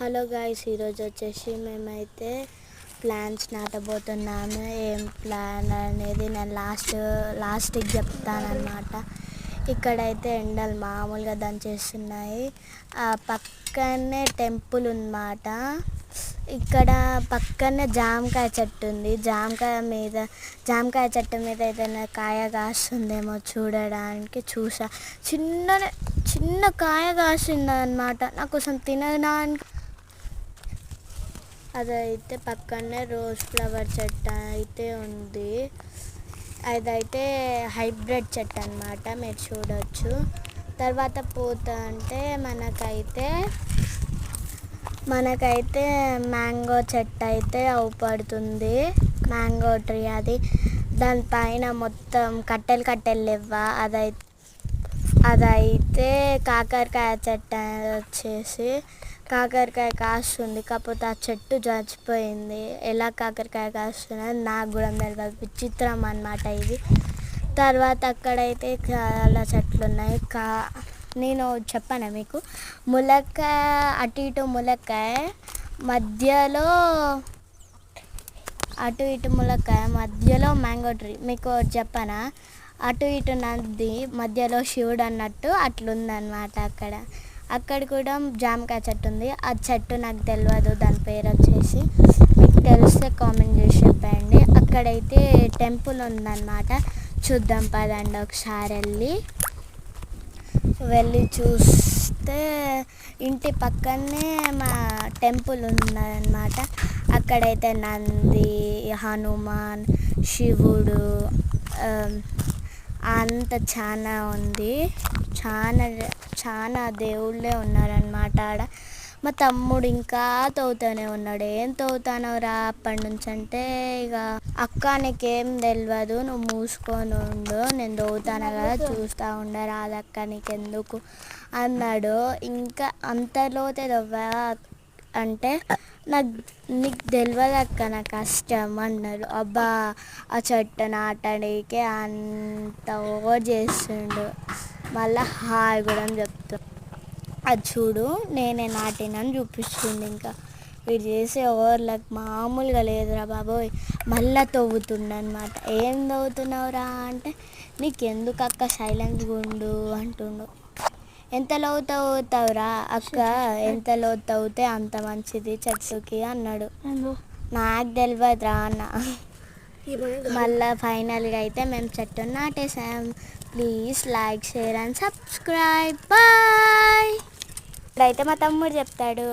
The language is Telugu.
హలో గాయ్స్, ఈరోజు వచ్చేసి మేమైతే ప్లాన్స్ నాటబోతున్నాము. ఏం ప్లాన్ అనేది నేను లాస్ట్కి చెప్తానమాట. ఇక్కడైతే ఎండలు మామూలుగా దంచేస్తున్నాయి. పక్కనే టెంపుల్ ఉందన్నమాట. ఇక్కడ పక్కనే జామకాయ చెట్టు ఉంది. జామకాయ చెట్టు మీద ఏదైనా కాయ కాస్తుందేమో చూడడానికి చూసా. చిన్న కాయ కాసింది అన్నమాట. నా కోసం తినడానికి. అదైతే పక్కనే రోజ్ ఫ్లవర్ చెట్టు అయితే ఉంది. అదైతే హైబ్రిడ్ చెట్టు అన్నమాట, మీరు చూడొచ్చు. తర్వాత పోతా అంటే మనకైతే మ్యాంగో చెట్టు అయితే అవుపడుతుంది. మ్యాంగో ట్రీ అది. దానిపైన మొత్తం కట్టెలు లేవా, అదైతే కాకరకాయ చెట్టు వచ్చేసి కాకరకాయ కాస్తుంది. కాకపోతే ఆ చెట్టు చచ్చిపోయింది. ఎలా కాకరకాయ కాస్తుంది నాకు కూడా తెలియదు, విచిత్రం అన్నమాట ఇది. తర్వాత అక్కడైతే చాలా చెట్లు ఉన్నాయి. నేను చెప్పాను మీకు, ములక్కాయ అటు ఇటు మధ్యలో మ్యాంగో ట్రీ. మీకు చెప్పానా, అటు ఇటు నది మధ్యలో శివుడు అన్నట్టు అట్లుందన్నమాట. అక్కడ కూడా జామకాయ చెట్టు ఉంది. ఆ చెట్టు నాకు తెలియదు, దాని పేరు వచ్చేసి. మీకు తెలిస్తే కామెంట్ చేసి చెప్పండి. అక్కడైతే టెంపుల్ ఉందన్నమాట. చూద్దాం పదండి ఒకసారి. వెళ్ళి చూస్తే ఇంటి పక్కనే మా టెంపుల్ ఉందన్నమాట. అక్కడైతే నంది, హనుమాన్, శివుడు అంత చాలా ఉంది. చాలా దేవుళ్ళే ఉన్నారన్నమాట ఆడ. మా తమ్ముడు ఇంకా తవ్వుతూనే ఉన్నాడు. ఏం తవ్వుతానో రా అప్పటి నుంచి అంటే, ఇక అక్క నీకేం తెలియదు, నువ్వు మూసుకొని ఉండు, నేను తవ్వుతాను కదా చూస్తూ ఉండరాదక్క, నీకెందుకు అన్నాడు. ఇంకా అంతలోతే తవ్వా అంటే, నీకు తెలియదు అక్క, నా కష్టం అన్నాడు. అబ్బా, ఆ చెట్టు నాటడానికి అంత ఓవర్ చేస్తుండు. మళ్ళీ హాయ్ కూడా చెప్తాడు. అది చూడు నేనే నాటినని చూపిస్తుంది. ఇంకా వీడు చేసే ఓవర్లకు మామూలుగా లేదురా బాబోయ్. మళ్ళీ తవ్వుతుండనమాట. ఏం తవ్వుతున్నావురా అంటే, నీకెందుకు అక్క సైలెంట్గా ఉండు అంటుండు. ఎంత లోతు తవ్వుతావురా అక్క, ఎంత లోతు తవ్వుతే అంత మంచిది చెట్టుకి అన్నాడు. నాకు తెలియదురా అన్న. మళ్ళీ ఫైనల్గా అయితే మేము చెట్టు నాటేసాం. Please like, share and subscribe. Bye. ఇప్పుడైతే మా తమ్ముడు చెప్తాడు.